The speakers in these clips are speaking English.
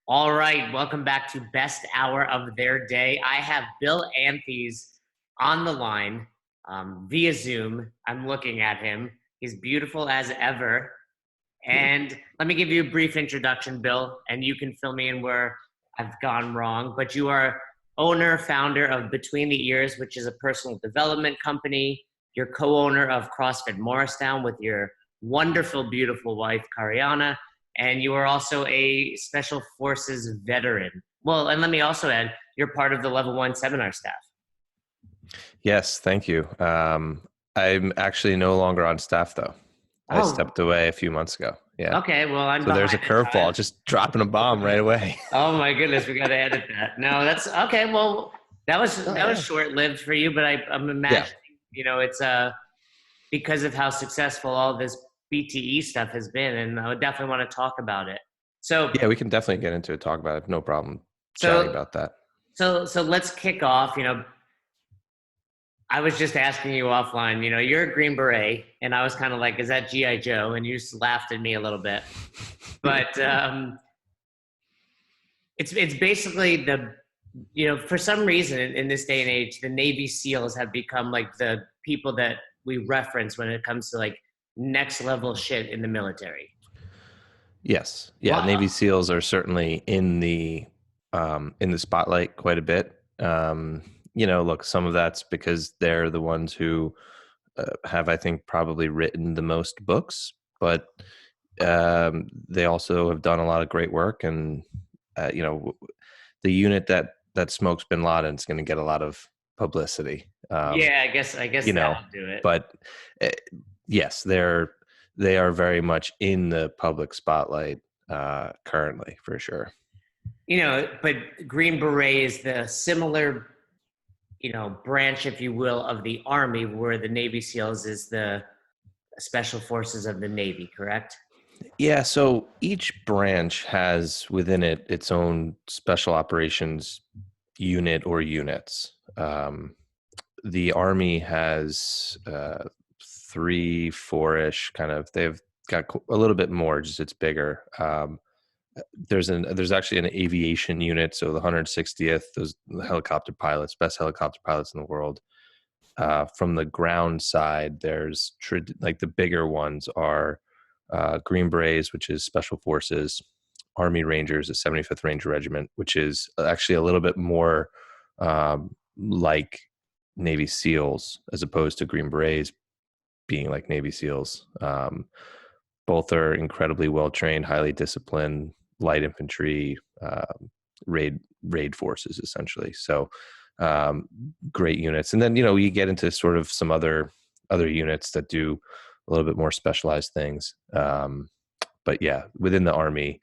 All right, welcome back to Best Hour of Their Day. I have Bill Anthes on the line via Zoom. I'm looking at him. He's beautiful as ever. And let me give you a brief introduction, Bill, and you can fill me in where I've gone wrong. But you are owner, founder of Between the Ears, which is a personal development company. You're co-owner of CrossFit Morristown with your wonderful, beautiful wife, Kariana. And you are also a Special Forces veteran. Well, and let me also add, you're part of the Level 1 seminar staff. Yes, thank you. I'm actually no longer on staff though. I Oh, stepped away a few months ago. Yeah. okay. Well, I'm So there's a behind the curveball, times. just dropping a bomb right away. Oh my goodness, we got to edit that. No, that's okay. Well, Oh that was yeah. short lived for you, but I'm Yeah. imagining, it's because of how successful all this BTE stuff has been, and I would definitely want to talk about it. So, Yeah, we can definitely get into it, talk about it. No problem chatting so, about that. so let's kick off. I was just asking you offline. You're a Green Beret, and I was kind of like, "Is that GI Joe?" And you just laughed at me a little bit, but it's basically for some reason in this day and age, the Navy SEALs have become like the people that we reference when it comes to like next level shit in the military. Yes. Yeah, What? Navy SEALs are certainly in the spotlight quite a bit. Look, some of that's because they're the ones who have, I think, probably written the most books, but they also have done a lot of great work. And the unit that smokes Bin Laden is going to get a lot of publicity. Yeah, I guess You know, that'll do it. but uh, yes, they are very much in the public spotlight currently, for sure. But Green Beret is the similar, branch, if you will, of the Army, where the Navy SEALs is the special forces of the Navy, correct? Yeah, so each branch has within it its own special operations unit or units. The Army has three, four-ish kind of. They've got a little bit more, just it's bigger. There's actually an aviation unit, so the 160th, those helicopter pilots, best helicopter pilots in the world. From the ground side, there's like the bigger ones are Green Berets, which is Special Forces, Army Rangers, the 75th Ranger Regiment, which is actually a little bit more like Navy SEALs as opposed to Green Berets being like Navy SEALs. Both are incredibly well trained, highly disciplined, light infantry, raid forces essentially. So um, great units. And then you get into sort of some other units that do a little bit more specialized things. But yeah, within the Army,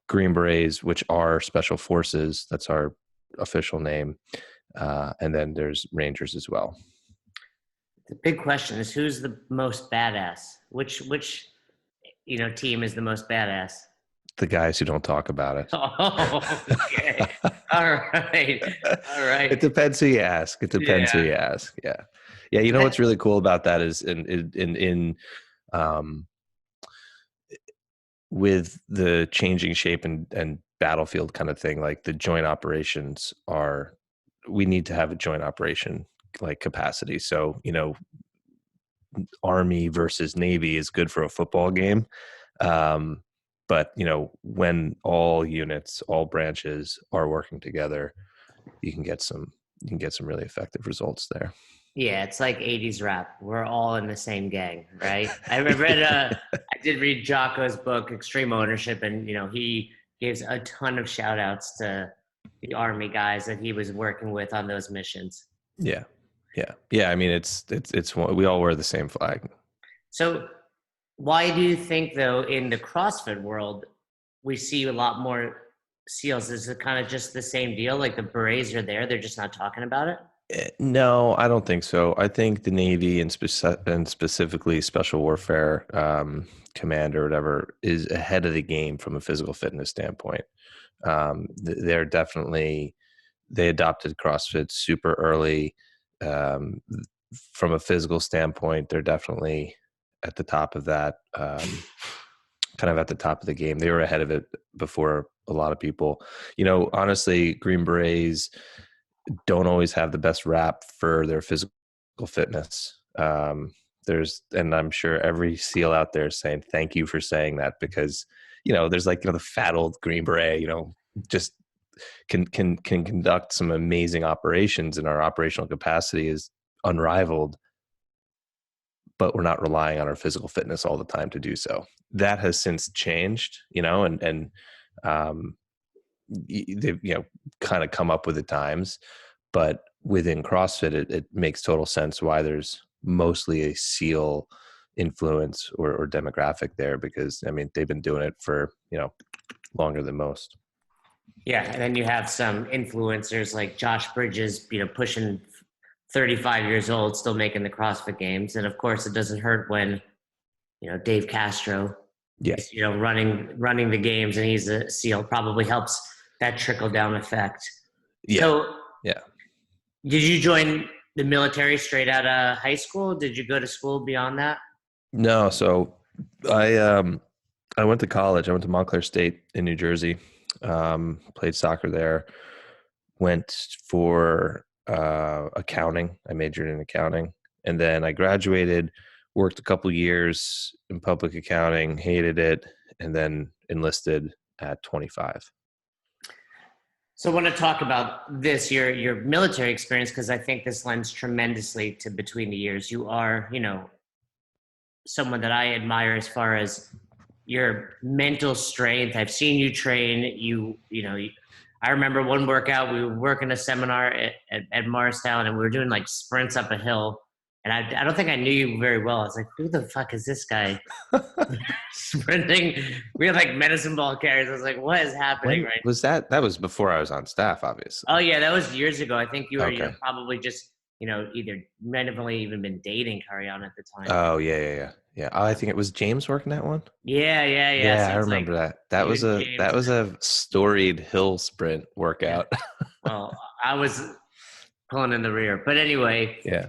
Green Berets, which are special forces, that's our official name. And then there's Rangers as well. The big question is who's the most badass? Which team is the most badass? The guys who don't talk about it. Oh, okay. All right. All It right. depends who you ask. It depends who Yeah. you ask. Yeah. Yeah. You know what's really cool about that is in um, with the changing shape and battlefield kind of thing, like the joint operations are, we need to have a joint operation like capacity. So, Army versus Navy is good for a football game. Um, but when all units, all branches are working together, you can get some really effective results there. Yeah, it's like 80s rap. We're all in the same gang, right? I did read Jocko's book, Extreme Ownership, and he gives a ton of shout outs to the army guys that he was working with on those missions. Yeah, yeah. I mean, it's we all wear the same flag. So why do you think though in the CrossFit world we see a lot more SEALs? Is it kind of just the same deal? Like the berets are there, they're just not talking about it? No, I don't think so. I think the Navy and specifically Special Warfare Command or whatever is ahead of the game from a physical fitness standpoint. They're definitely, they adopted CrossFit super early. Um, from a physical standpoint, they're definitely at the top of that. kind of at the top of the game. They were ahead of it before a lot of people. Honestly, Green Berets don't always have the best rap for their physical fitness. And I'm sure every SEAL out there is saying thank you for saying that, because there's like the fat old Green Beret, just can conduct some amazing operations, and our operational capacity is unrivaled, but we're not relying on our physical fitness all the time to do so. That has since changed, and they've kind of come up with the times. But within CrossFit, it makes total sense why there's mostly a SEAL influence or demographic there, because I mean they've been doing it for longer than most. Yeah, and then you have some influencers like Josh Bridges, pushing 35 years old, still making the CrossFit Games, and of course, it doesn't hurt when Dave Castro Yeah, is running the games, and he's a SEAL. Probably helps that trickle down effect. yeah, So, yeah. did you join the military straight out of high school? Did you go to school beyond that? No, so I went to college. I went to Montclair State in New Jersey. Played soccer there. Went for accounting. I majored in accounting, and then I graduated. Worked a couple years in public accounting, hated it, and then enlisted at 25. So I want to talk about this, your military experience, because I think this lends tremendously to between the years. You are, someone that I admire as far as your mental strength. I've seen you train. I remember one workout, we were working a seminar at Morristown, and we were doing like sprints up a hill. And I don't think I knew you very well. I was like, who the fuck is this guy sprinting? We had like medicine ball carriers. I was like, what is happening When right was that? That was before I was on staff, obviously. Oh yeah, that was years ago. I think you were, Okay. probably just, either might have only even been dating Cariana at the time. Oh yeah. Oh, I think it was James working that one. Yeah, yeah, yeah. Yeah, So I it's like remember that. That you was and a James, that and was then a storied hill sprint yeah. workout. Well, I was pulling in the rear, but anyway, Yeah.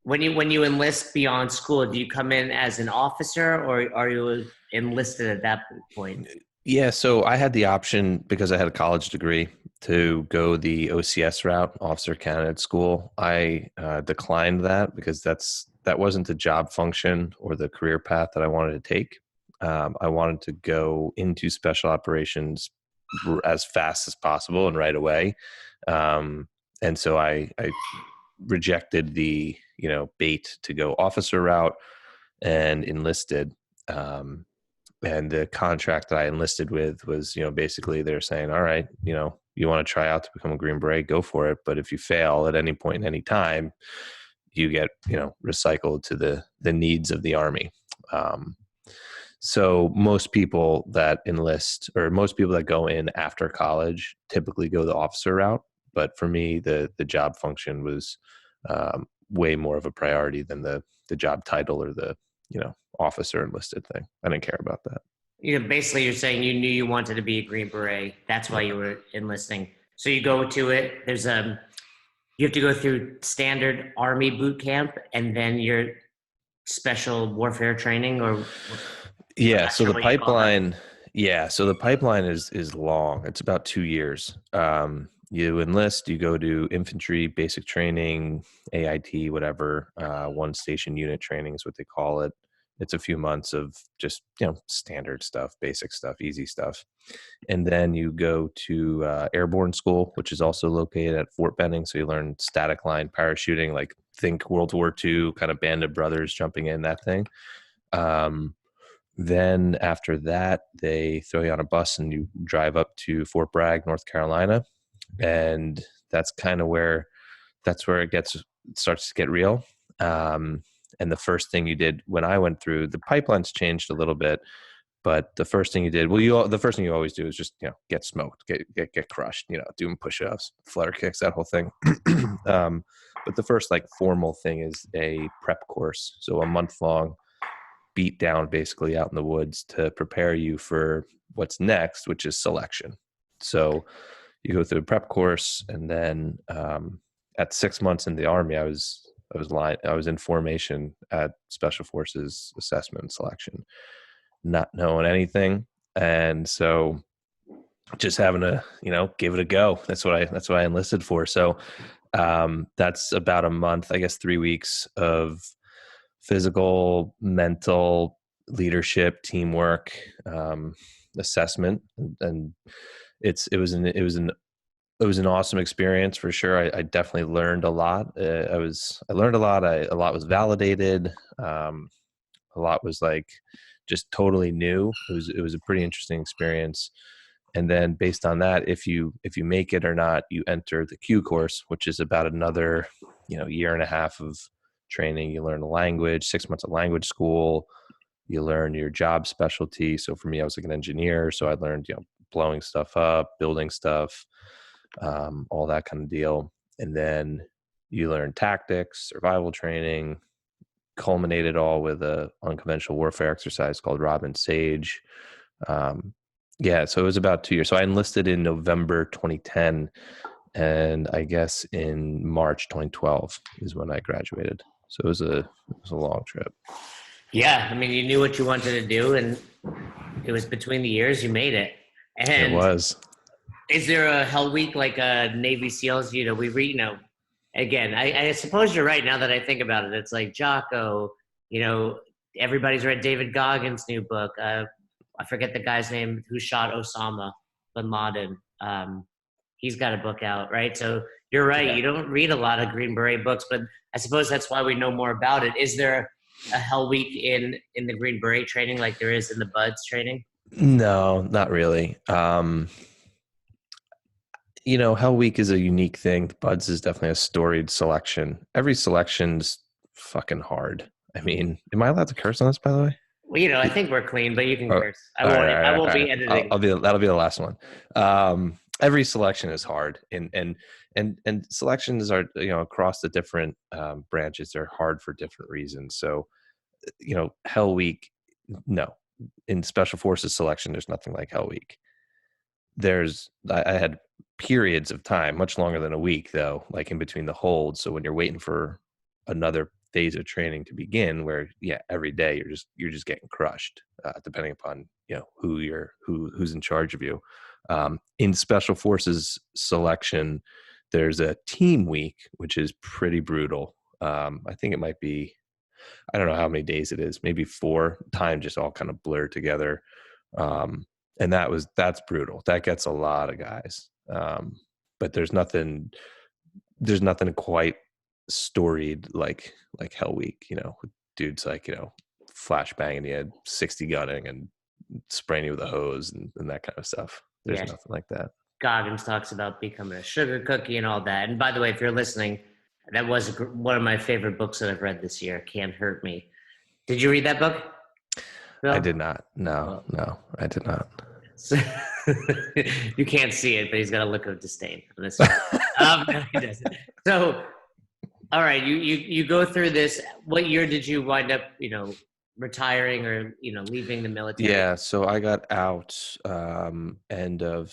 when you enlist beyond school, do you come in as an officer, or are you enlisted at that point? Yeah, so I had the option, because I had a college degree, to go the OCS route, Officer Candidate School. I declined that because that wasn't the job function or the career path that I wanted to take. I wanted to go into special operations as fast as possible and right away. And so I rejected the bait to go officer route and enlisted. And the contract that I enlisted with was, basically they're saying, all right, you want to try out to become a Green Beret, go for it. But if you fail at any point in any time, you get, recycled to the needs of the Army. So most people that enlist, or most people that go in after college, typically go the officer route. But for me, the job function was way more of a priority than the job title or the officer enlisted thing. I didn't care about that. Basically, you're saying you knew you wanted to be a Green Beret. That's why Yeah. you were enlisting. So you go to it. You have to go through standard Army boot camp, and then your special warfare training, or I'm Yeah, not so sure the what you call that. pipeline, is long. It's about 2 years. You enlist, you go to infantry basic training, AIT, whatever, one station unit training is what they call it. It's a few months of just standard stuff, basic stuff, easy stuff, and then you go to airborne school, which is also located at Fort Benning. So you learn static line parachuting, like think World War II, kind of band of brothers jumping in, that thing. Um, then after that, they throw you on a bus and you drive up to Fort Bragg, North Carolina, and that's kind of where it starts to get real. And the first thing you did when I went through, the pipelines changed a little bit, but the first thing you did, the first thing you always do is just get smoked, get crushed, doing push-ups, flutter kicks, that whole thing. But the first like formal thing is a prep course, so a month long beat down basically out in the woods to prepare you for what's next, which is selection. So you go through a prep course, and then at 6 months in the Army, I was in formation at Special Forces Assessment and Selection. not knowing anything. And so just having to, give it a go. That's what I enlisted for. So that's about a month, I guess 3 weeks of physical, mental, leadership, teamwork, assessment. And it was an awesome experience for sure. I definitely learned a lot. I learned a lot. A lot was validated. A lot was like just totally new. It was a pretty interesting experience. And then based on that, if you make it or not, you enter the Q course, which is about another, year and a half of training. You learn a language, 6 months of language school. You learn your job specialty. So for me, I was like an engineer. So I learned, blowing stuff up, building stuff, all that kind of deal. And then you learn tactics, survival training, culminated all with a unconventional warfare exercise called Robin Sage. Yeah, so it was about 2 years. So I enlisted in November 2010, and I guess in March 2012 is when I graduated. So it was a long trip. Yeah, I mean, you knew what you wanted to do, and it was between the years you made it. It And was. is there a Hell Week like Navy SEALs? We read, again, I suppose you're right now that I think about it. It's like Jocko, you know, everybody's read David Goggins' new book. I forget the guy's name who shot Osama bin Laden. He's got a book out, right? So you're right. Yeah. You don't read a lot of Green Beret books, but I suppose that's why we know more about it. Is there a Hell Week in the Green Beret training like there is in the Buds training? No, not really. Hell Week is a unique thing. Buds is definitely a storied selection. Every selection's fucking hard. I mean, am I allowed to curse on this, by the way? Well, I think we're clean, but you can Oh, curse. all right, all right, I won't all be right. editing. That'll be the last one. Every selection is hard, and selections are across the different branches. They're hard for different reasons. So Hell Week, no, in Special Forces selection, there's nothing like Hell Week. I had periods of time, much longer than a week though, like in between the holds. So when you're waiting for another phase of training to begin, where every day you're just getting crushed, depending upon who's in charge of you. In Special Forces selection, there's a team week, which is pretty brutal. I think it might be, I don't know how many days it is, maybe 4. Time just all kind of blurred together. And that's brutal. That gets a lot of guys. But there's nothing quite storied like Hell Week, with dudes like, flash banging you, 60 gunning and spraying you with a hose and that kind of stuff. There's nothing like that. Goggins talks about becoming a sugar cookie and all that. And by the way, if you're listening, that was one of my favorite books that I've read this year. Can't Hurt Me. Did you read that book, Bill? I did not. No, I did not. So, you can't see it, but he's got a look of disdain on this. So, all right, you go through this. What year did you wind up, retiring or leaving the military? Yeah, so I got out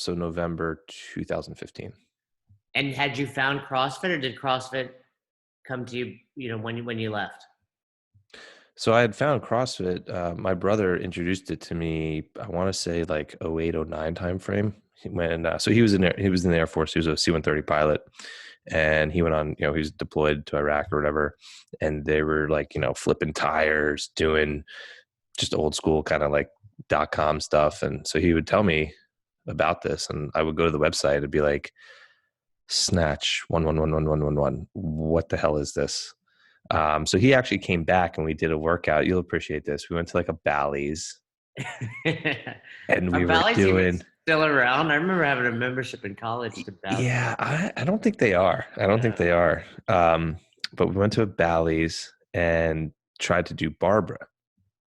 November 2015. And had you found CrossFit, or did CrossFit come to you, when you left? So I had found CrossFit. My brother introduced it to me, I want to say like 08, 09 timeframe. So he was in the Air Force. He was a C-130 pilot, and he went on, he was deployed to Iraq or whatever. And they were like, flipping tires, doing just old school kind of like .com stuff. And so he would tell me about this, and I would go to the website and be like, Snatch 1111111. What the hell is this? So he actually came back and we did a workout. You'll appreciate this. We went to like a Bally's and we were doing still around. I remember having a membership in college to Bally's. Yeah, I don't think they are. I don't think they are. But we went to a Bally's and tried to do Barbara.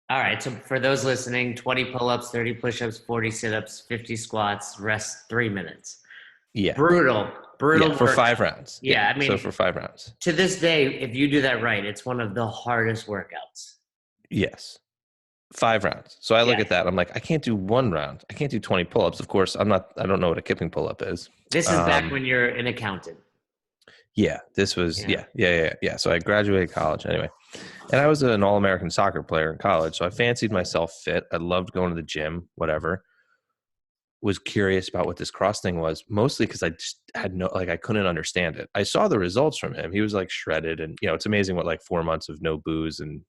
All right. So for those listening, 20 pull-ups, 30 push-ups, 40 sit-ups, 50 squats, rest 3 minutes. Yeah. Brutal for 5 rounds. Yeah, I mean, so for 5 rounds. To this day, if you do that right, it's one of the hardest workouts. Yes. 5 rounds. So I look at that. I'm like, I can't do 1 round. I can't do 20 pull-ups. Of course, I don't know what a kipping pull-up is. This is back when you're an accountant. Yeah, this was, yeah. So I graduated college anyway. And I was an All-American soccer player in college, so I fancied myself fit. I loved going to the gym, whatever. Was curious about what this cross thing was, mostly because I just had I couldn't understand it. I saw the results from him. He was like shredded, and it's amazing what like 4 months of no booze and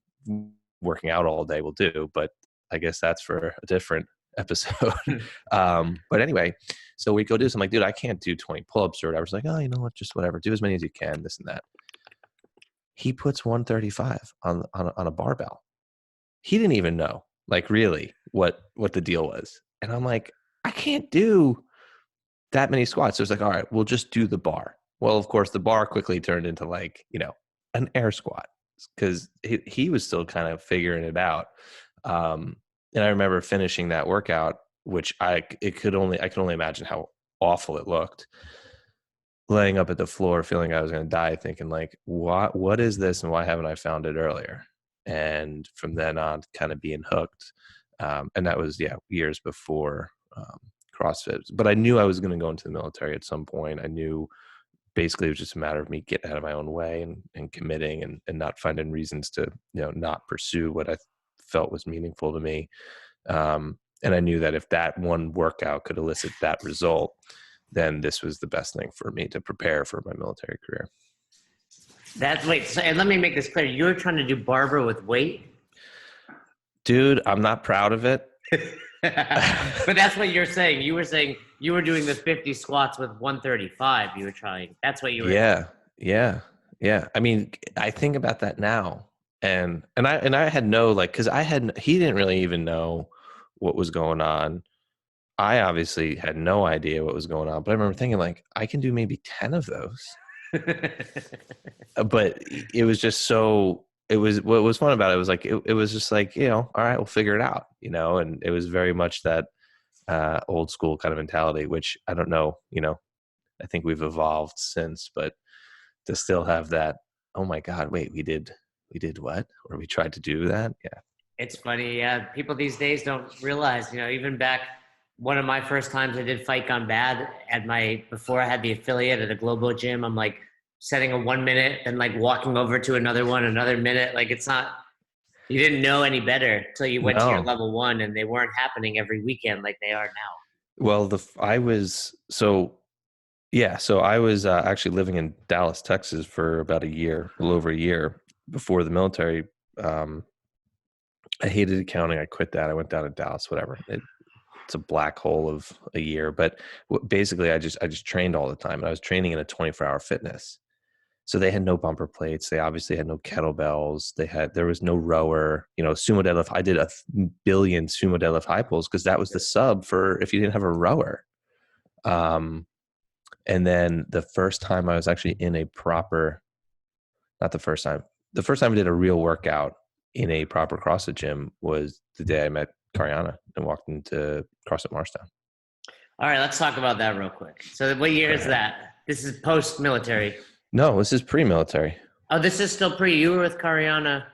working out all day will do. But I guess that's for a different episode. But anyway, so we go do this. I'm like, dude, I can't do 20 pull-ups or whatever. It's like, oh, you know what? Just whatever. Do as many as you can, this and that. He puts 135 on a barbell. He didn't even know, like, really what the deal was. And I'm like, I can't do that many squats. So it's like, all right, we'll just do the bar. Well, of course, the bar quickly turned into like, an air squat because he was still kind of figuring it out. And I remember finishing that workout, which I could only imagine how awful it looked. Laying up at the floor, feeling I was going to die, thinking like, what is this, and why haven't I found it earlier? And from then on, kind of being hooked. And that was years before CrossFit. But I knew I was going to go into the military at some point. I knew basically it was just a matter of me getting out of my own way and committing and not finding reasons to not pursue what I felt was meaningful to me. And I knew that if that one workout could elicit that result, then this was the best thing for me to prepare for my military career. And let me make this clear. You were trying to do barbell with weight? Dude, I'm not proud of it. But that's what you're saying. You were saying you were doing the 50 squats with 135. You were trying. That's what you were. Yeah. I mean, I think about that now, and I had no because he didn't really even know what was going on. I obviously had no idea what was going on, but I remember thinking like, I can do maybe 10 of those. But it was just so. What was fun about it was like it was just like, all right, we'll figure it out, and it was very much that old school kind of mentality, which I don't know, I think we've evolved since, but to still have that, oh my God, wait, we did what? Or we tried to do that? Yeah. It's funny. Yeah. People these days don't realize, even back one of my first times I did Fight Gone Bad before I had the affiliate at a Globo gym, I'm like setting a 1 minute and like walking over to another minute. Like it's not, you didn't know any better till you went to your level 1, and they weren't happening every weekend like they are now. Well, I was actually living in Dallas, Texas for about a little over a year before the military. I hated accounting. I quit that. I went down to Dallas, whatever. It's a black hole of a year, but basically I just trained all the time. And I was training in a 24-hour fitness. So they had no bumper plates. They obviously had no kettlebells. There was no rower, sumo deadlift. I did 1 billion sumo deadlift high pulls because that was the sub for if you didn't have a rower. And then the first time I was actually in the first time I did a real workout in a proper CrossFit gym was the day I met Kariana and walked into CrossFit Marstown. All right, let's talk about that real quick. So what year is that? This is post-military. No, this is pre-military. Oh, this is still pre. You were with Kariana.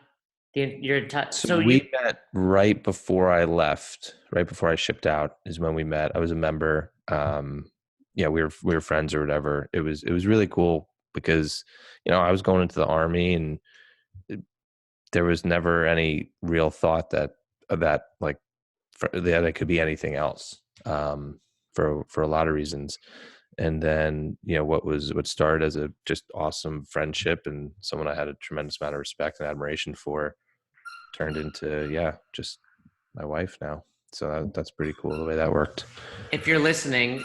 So we met right before I left, right before I shipped out is when we met. I was a member. We were friends or whatever. It was really cool because, I was going into the Army and there was never any real thought that it could be anything else, for a lot of reasons. And then, what started as a just awesome friendship and someone I had a tremendous amount of respect and admiration for turned into, just my wife now. So that's pretty cool the way that worked. If you're listening,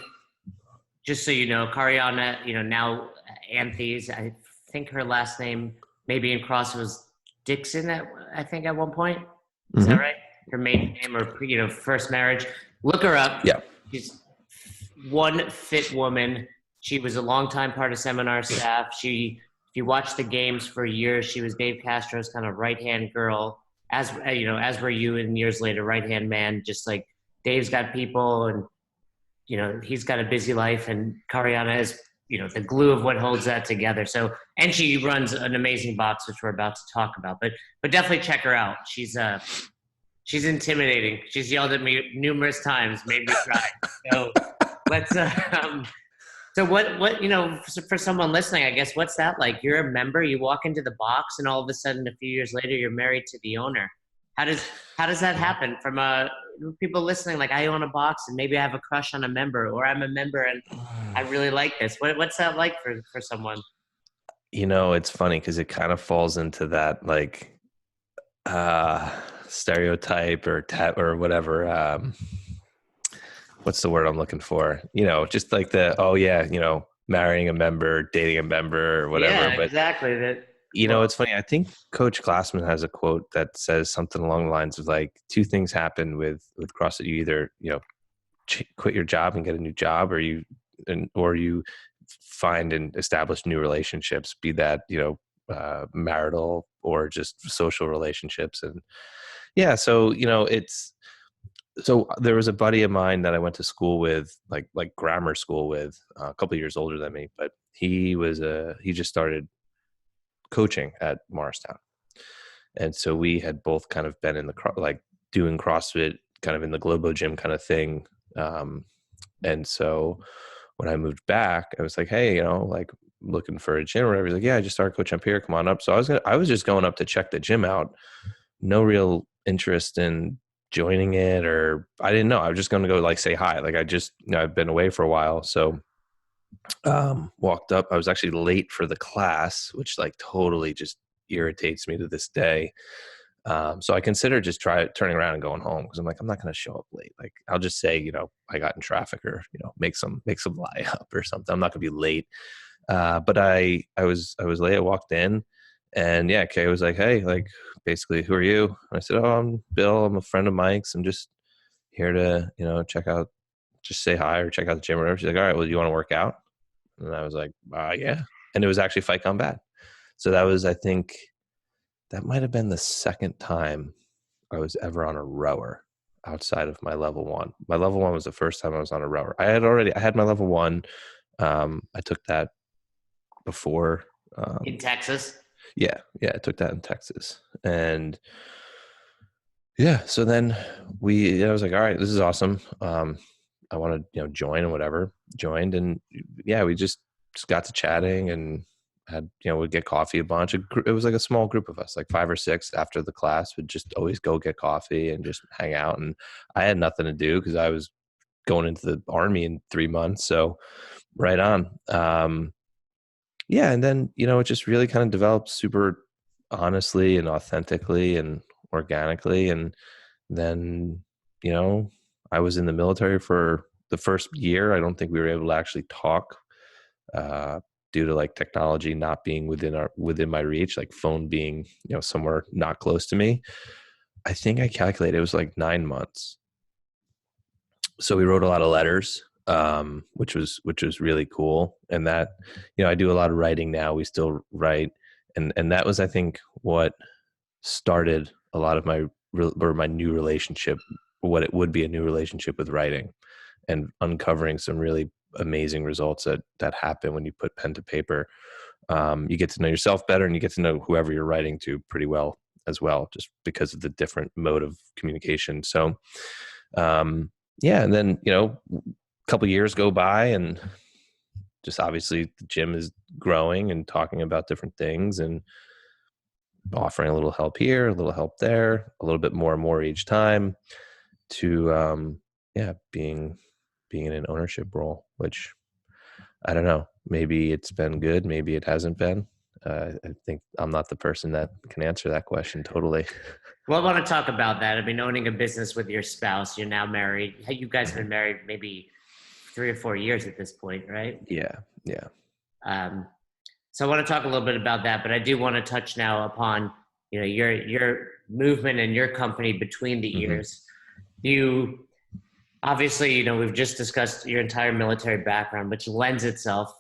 just so you know, Kariana, now Anthes, I think her last name maybe in CrossFit was Dixon I think at one point. Is that right? Her maiden name or, first marriage. Look her up. Yeah. She's one fit woman. She was a longtime part of seminar staff. If you watch the games for years, she was Dave Castro's kind of right-hand girl, as were you, and years later, right-hand man, just like Dave's got people and, he's got a busy life, and Kariana is, the glue of what holds that together. So, and she runs an amazing box, which we're about to talk about, but definitely check her out. She's intimidating. She's yelled at me numerous times, made me cry. So let's, so So what for someone listening, I guess what's that like? You're a member, you walk into the box, and all of a sudden, a few years later, you're married to the owner. How does how does that happen? From people listening, like I own a box, and maybe I have a crush on a member, or I'm a member and I really like this. What's that like for someone? It's funny because it kind of falls into that like uh stereotype or or whatever. What's the word I'm looking for? Just like the, oh yeah, marrying a member, dating a member or whatever. Yeah, But exactly. That well, it's funny. I think Coach Glassman has a quote that says something along the lines of like two things happen with CrossFit. You either, quit your job and get a new job, or you find and establish new relationships, be that, marital or just social relationships. And yeah, so, so there was a buddy of mine that I went to school with, like grammar school with, a couple of years older than me, but he just started coaching at Morristown. And so we had both kind of been in the like doing CrossFit kind of in the Globo gym kind of thing. And so when I moved back, I was like, hey, like looking for a gym or whatever. He's like, yeah, I just started coaching up here. Come on up. So I was just going up to check the gym out. No real interest in joining it, or I didn't know. I was just going to go like say hi. Like I've been away for a while. So walked up. I was actually late for the class, which like totally just irritates me to this day. So I considered just turning around and going home, because I'm like, I'm not going to show up late. Like I'll just say, I got in traffic, or, make some lie up or something. I'm not going to be late. But I was late. I walked in, and yeah, Kay was like, hey, like basically, who are you? And I said, oh, I'm Bill. I'm a friend of Mike's. I'm just here to, check out, just say hi or check out the gym or whatever. She's like, all right, well, do you want to work out? And I was like, yeah. And it was actually Fight Combat. So that was, I think, that might have been the second time I was ever on a rower outside of my level one. My level one was the first time I was on a rower. I had my level one. I took that before. in Texas. Yeah. I took that in Texas. And yeah, so then I was like, all right, this is awesome. I want to, join and whatever. Joined, and yeah, we just got to chatting and had, we'd get coffee a bunch. It was like a small group of us, like 5 or 6 after the class, would just always go get coffee and just hang out. And I had nothing to do because I was going into the Army in 3 months. So right on. Yeah. And then, it just really kind of developed super honestly and authentically and organically. And then, I was in the military for the first year. I don't think we were able to actually talk, due to like technology not being within my reach, like phone being, somewhere not close to me. I think I calculated it was like 9 months. So we wrote a lot of letters, which was really cool. And that, I do a lot of writing now. We still write, and that was, I think, what started a lot of my new relationship, what it would be a new relationship with writing, and uncovering some really amazing results that happen when you put pen to paper. You get to know yourself better, and you get to know whoever you're writing to pretty well as well, just because of the different mode of communication. So, yeah. And then, a couple years go by, and just obviously the gym is growing and talking about different things and offering a little help here, a little help there, a little bit more and more each time, to, yeah, being in an ownership role, which I don't know, maybe it's been good, maybe it hasn't been. I think I'm not the person that can answer that question totally. Well, I want to talk about that. I mean, owning a business with your spouse, you're now married. You guys have been married maybe 3 or 4 years at this point, right? Yeah. Um, so I want to talk a little bit about that, but I do want to touch now upon, your movement and your company between the Mm-hmm. years. You obviously, we've just discussed your entire military background, which lends itself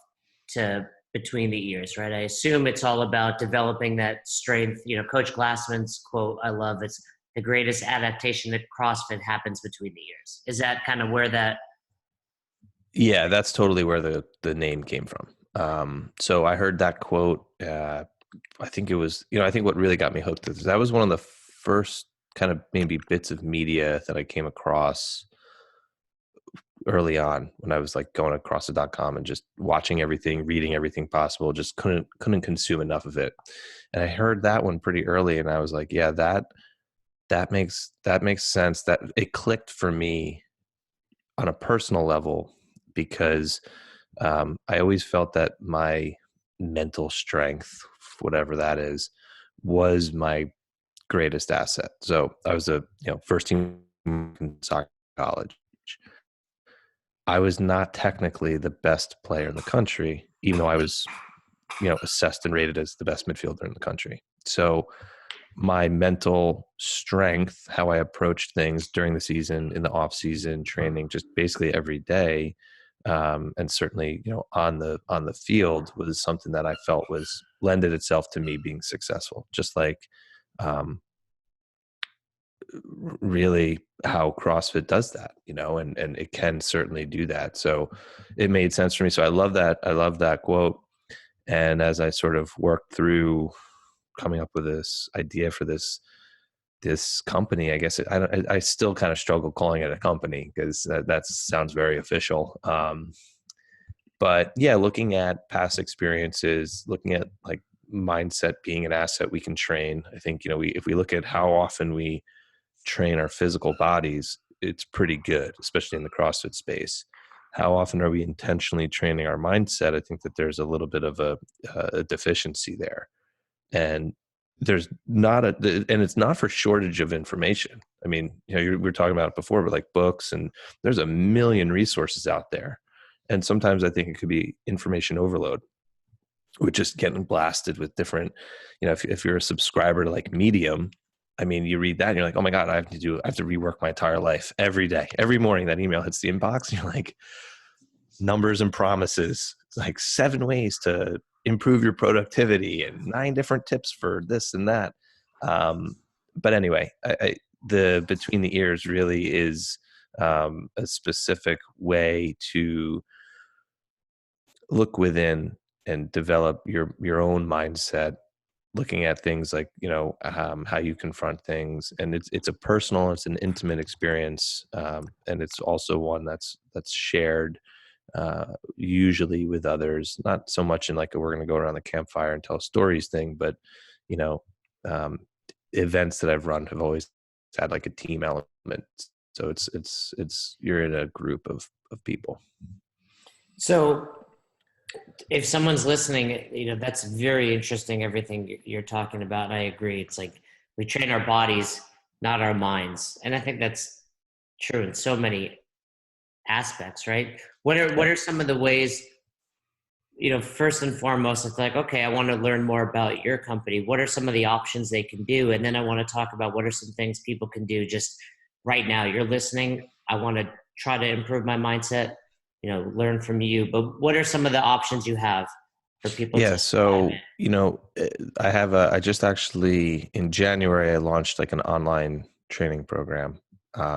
to between the ears, right? I assume it's all about developing that strength. Coach Glassman's quote I love, it's the greatest adaptation at CrossFit happens between the ears. Is that kind of where that? Yeah, that's totally where the name came from. So I heard that quote. I think it was, I think what really got me hooked is that was one of the first kind of maybe bits of media that I came across early on when I was like going across the.com and just watching everything, reading everything possible, just couldn't consume enough of it. And I heard that one pretty early, and I was like, yeah, that makes sense. That it clicked for me on a personal level because I always felt that my mental strength, whatever that is, was my greatest asset. So I was a first team in soccer college. I was not technically the best player in the country, even though I was assessed and rated as the best midfielder in the country. So my mental strength, how I approached things during the season, in the off season, training, just basically every day, and certainly on the field, was something that I felt was lended itself to me being successful. Just like really how CrossFit does that, and it can certainly do that. So it made sense for me. So I love that. I love that quote. And as I sort of worked through coming up with this idea for this company, I guess I still kind of struggle calling it a company because that sounds very official. But yeah, looking at past experiences, looking at like mindset being an asset we can train. I think if we look at how often we train our physical bodies, it's pretty good, especially in the CrossFit space. How often are we intentionally training our mindset? I think that there's a little bit of a deficiency there, and there's not and it's not for shortage of information. I mean, we were talking about it before, but like books, and there's a million resources out there, and sometimes I think it could be information overload. We're just getting blasted with different, if you're a subscriber to like Medium, I mean, you read that and you're like, oh my God, I have to rework my entire life every day. Every morning that email hits the inbox, and you're like, numbers and promises, like 7 ways to improve your productivity and 9 different tips for this and that. But anyway, the between the ears really is a specific way to look within and develop your own mindset, looking at things like how you confront things, and it's a personal, it's an intimate experience, and it's also one that's shared usually with others, not so much in like we're going to go around the campfire and tell stories thing, but you know um, events that I've run have always had like a team element. So it's you're in a group of people. So if someone's listening, that's very interesting, everything you're talking about. And I agree. It's like we train our bodies, not our minds. And I think that's true in so many aspects, right? What are some of the ways, first and foremost, it's like, okay, I want to learn more about your company. What are some of the options they can do? And then I want to talk about what are some things people can do just right now. You're listening. I want to try to improve my mindset, learn from you. But what are some of the options you have for people to Yeah, dive in? so I just actually in January I launched like an online training program,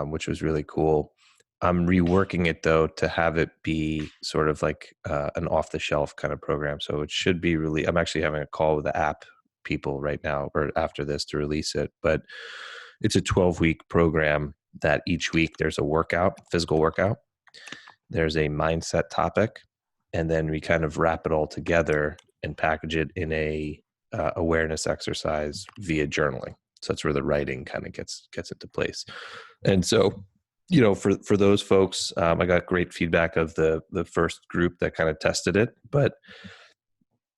which was really cool. I'm reworking it though to have it be sort of like an off the shelf kind of program. So it should be really. I'm actually having a call with the app people right now or after this to release it. But it's a 12-week program that each week there's a workout, physical workout. There's a mindset topic, and then we kind of wrap it all together and package it in a awareness exercise via journaling. So that's where the writing kind of gets into place. And so, for those folks, I got great feedback of the first group that kind of tested it. But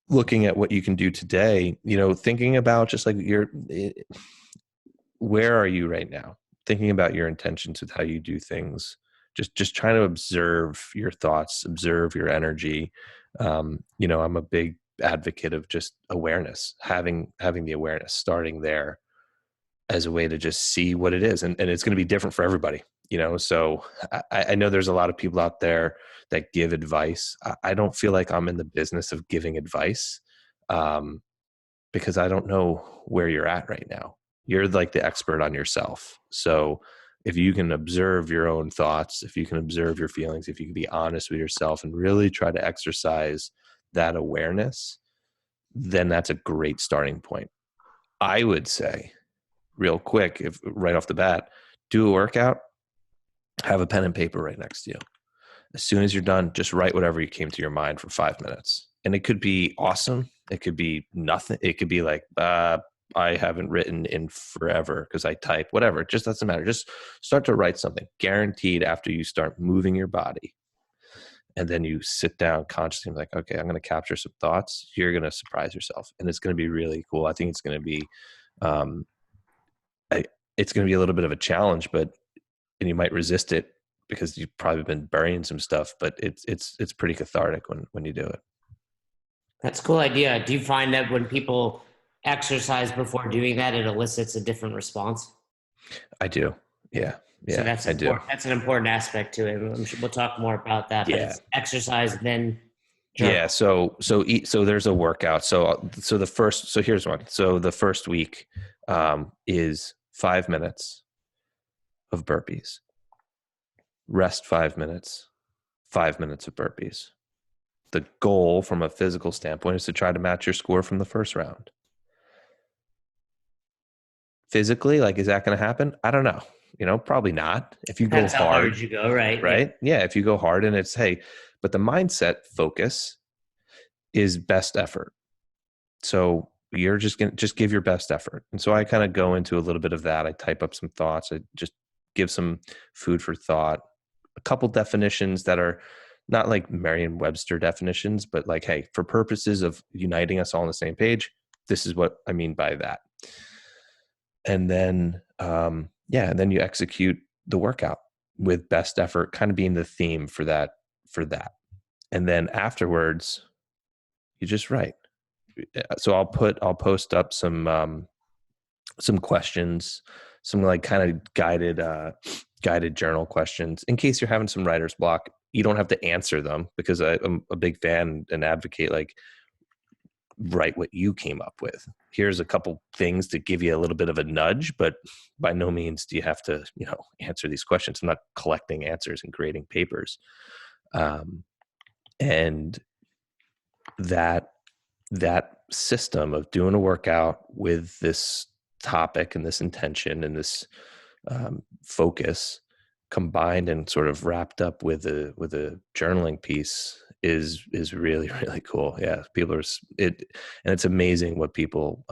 looking at what you can do today, thinking about just like where are you right now? Thinking about your intentions with how you do things. Just trying to observe your thoughts, observe your energy. I'm a big advocate of just awareness, having the awareness, starting there as a way to just see what it is. And it's going to be different for everybody, So I know there's a lot of people out there that give advice. I don't feel like I'm in the business of giving advice. Because I don't know where you're at right now. You're like the expert on yourself. So if you can observe your own thoughts, if you can observe your feelings, if you can be honest with yourself and really try to exercise that awareness, then that's a great starting point. I would say, real quick, if right off the bat, do a workout, have a pen and paper right next to you. As soon as you're done, just write whatever you came to your mind for 5 minutes. And it could be awesome. It could be nothing. It could be like, I haven't written in forever because I type, whatever. It just doesn't matter. Just start to write something. Guaranteed after you start moving your body and then you sit down consciously and be like, okay, I'm going to capture some thoughts. You're going to surprise yourself. And it's going to be really cool. I think it's going to be, um, it's going to be a little bit of a challenge, and you might resist it because you've probably been burying some stuff, but it's pretty cathartic when you do it. That's a cool idea. Do you find that when people exercise before doing that, it elicits a different response? I do. Yeah. So Yeah, that's I do. important. That's an important aspect to it. I'm sure we'll talk more about that. But Yeah. it's exercise, then journal. Yeah. So there's a workout. So here's one. So the first week, is 5 minutes of burpees, rest 5 minutes, 5 minutes of burpees. The goal from a physical standpoint is to try to match your score from the first round. Physically, like, is that going to happen? I don't know. Probably not. If you Depends go how hard, hard you go, right? right? Yeah. If you go hard and it's, hey, but the mindset focus is best effort. So you're just going to just give your best effort. And so I kind of go into a little bit of that. I type up some thoughts. I just give some food for thought, a couple definitions that are not like Merriam-Webster definitions, but like, hey, for purposes of uniting us all on the same page, this is what I mean by that. And then, and then you execute the workout with best effort kind of being the theme for that. And then afterwards, you just write. So I'll post up some questions, some like kind of guided journal questions in case you're having some writer's block. You don't have to answer them because I'm a big fan and advocate, like, write what you came up with. Here's a couple things to give you a little bit of a nudge, but by no means do you have to, answer these questions. I'm not collecting answers and creating papers. And that system of doing a workout with this topic and this intention and this focus combined and sort of wrapped up with a journaling piece is really, really cool. Yeah. And it's amazing what people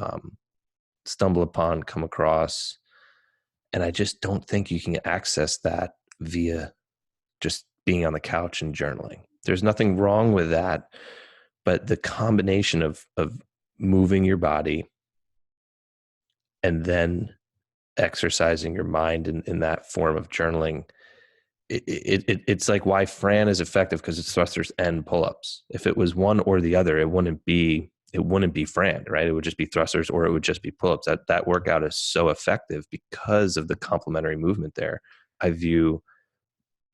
stumble upon, come across. And I just don't think you can access that via just being on the couch and journaling. There's nothing wrong with that, but the combination of moving your body and then exercising your mind in that form of journaling, it's like why Fran is effective, because it's thrusters and pull-ups. If it was one or the other, it wouldn't be Fran, right? It would just be thrusters or it would just be pull-ups. That workout is so effective because of the complementary movement there. I view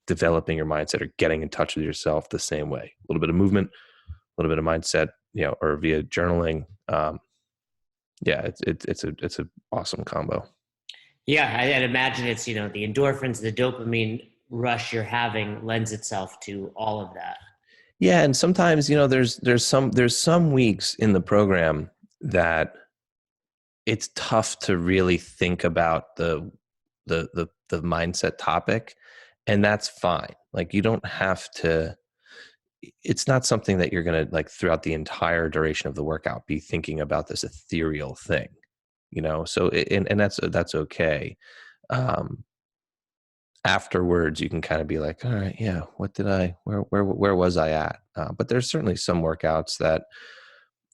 developing your mindset or getting in touch with yourself the same way. A little bit of movement, a little bit of mindset, or via journaling. It's a awesome combo. Yeah, I'd imagine it's, the endorphins, the dopamine rush you're having lends itself to all of that. Yeah, and sometimes, there's some weeks in the program that it's tough to really think about the mindset topic, and that's fine. Like, you don't have to. It's not something that you're going to, like, throughout the entire duration of the workout be thinking about this ethereal thing, so and that's okay. Afterwards you can kind of be like, all right, yeah, where was I at? But there's certainly some workouts that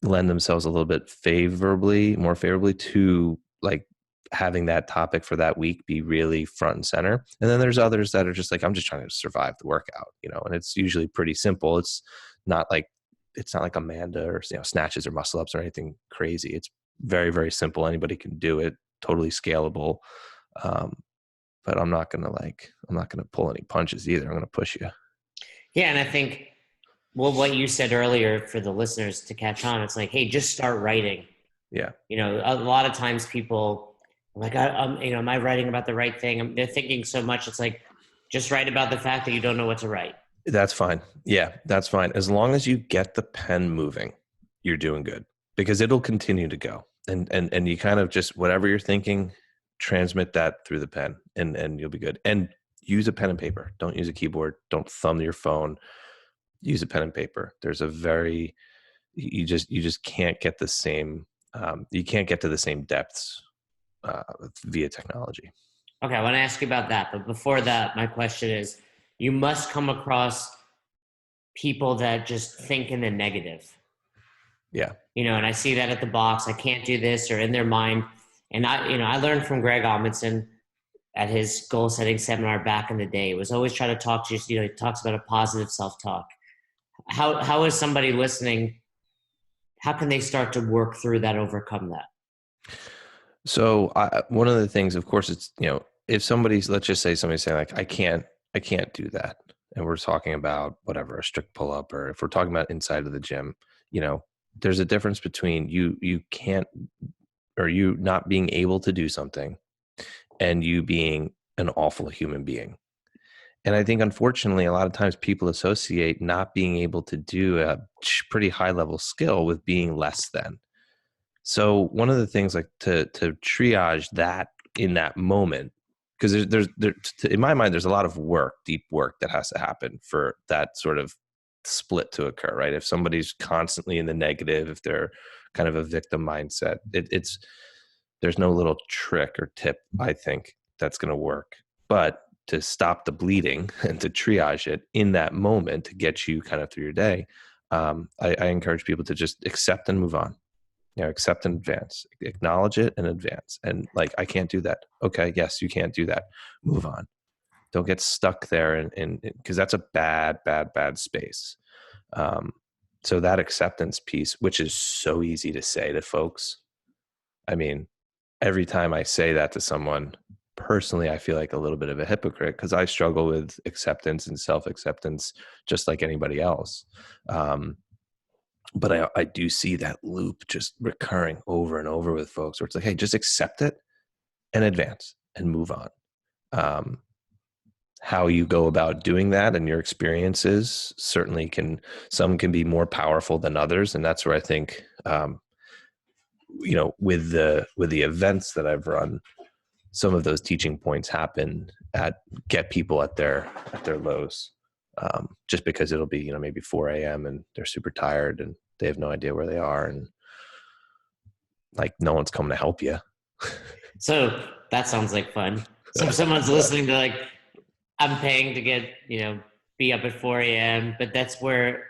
lend themselves a little bit more favorably to, like, having that topic for that week be really front and center. And then there's others that are just like, I'm just trying to survive the workout, and it's usually pretty simple. It's not like Amanda or, snatches or muscle ups or anything crazy. It's very, very simple. Anybody can do it, totally scalable. But I'm not going to pull any punches either. I'm going to push you. Yeah. And I think, what you said earlier for the listeners to catch on, it's like, hey, just start writing. Yeah. A lot of times people are like, am I writing about the right thing? They're thinking so much. It's like, just write about the fact that you don't know what to write. That's fine. Yeah, that's fine. As long as you get the pen moving, you're doing good, because it'll continue to go. And you kind of just, whatever you're thinking, transmit that through the pen and you'll be good. And use a pen and paper. Don't use a keyboard. Don't thumb your phone. Use a pen and paper. There's a very, you just can't get the same, you can't get to the same depths via technology. Okay, I want to ask you about that. But before that, my question is, you must come across people that just think in the negative. Yeah. And I see that at the box. I can't do this, or in their mind. And I learned from Greg Amundsen at his goal setting seminar back in the day. It was always trying to talk to you. He talks about a positive self-talk. How is somebody listening? How can they start to work through that, overcome that? So one of the things, of course, it's, if somebody's, let's just say somebody's saying like, I can't do that. And we're talking about whatever, a strict pull up, or if we're talking about inside of the gym, there's a difference between you can't, or you not being able to do something and you being an awful human being. And I think, unfortunately, a lot of times people associate not being able to do a pretty high level skill with being less than. So one of the things, like to triage that in that moment, because there's in my mind, there's a lot of work, deep work that has to happen for that sort of split to occur, right? If somebody's constantly in the negative, if they're kind of a victim mindset, it's there's no little trick or tip, I think, that's going to work. But to stop the bleeding and to triage it in that moment to get you kind of through your day, I encourage people to just accept and move on. Accept and advance, acknowledge it and advance. And like, I can't do that. Okay. Yes, you can't do that. Move on. Don't get stuck there. And because that's a bad space. So that acceptance piece, which is so easy to say to folks. I mean, every time I say that to someone personally, I feel like a little bit of a hypocrite because I struggle with acceptance and self-acceptance just like anybody else. But I do see that loop just recurring over and over with folks where it's like, hey, just accept it and advance and move on. How you go about doing that and your experiences certainly some can be more powerful than others. And that's where I think, with the events that I've run, some of those teaching points happen get people at their lows. Just because it'll be, maybe 4 a.m. and they're super tired and they have no idea where they are. And like, no one's coming to help you. So that sounds like fun. So if someone's listening to like, I'm paying to get, be up at 4 a.m., but that's where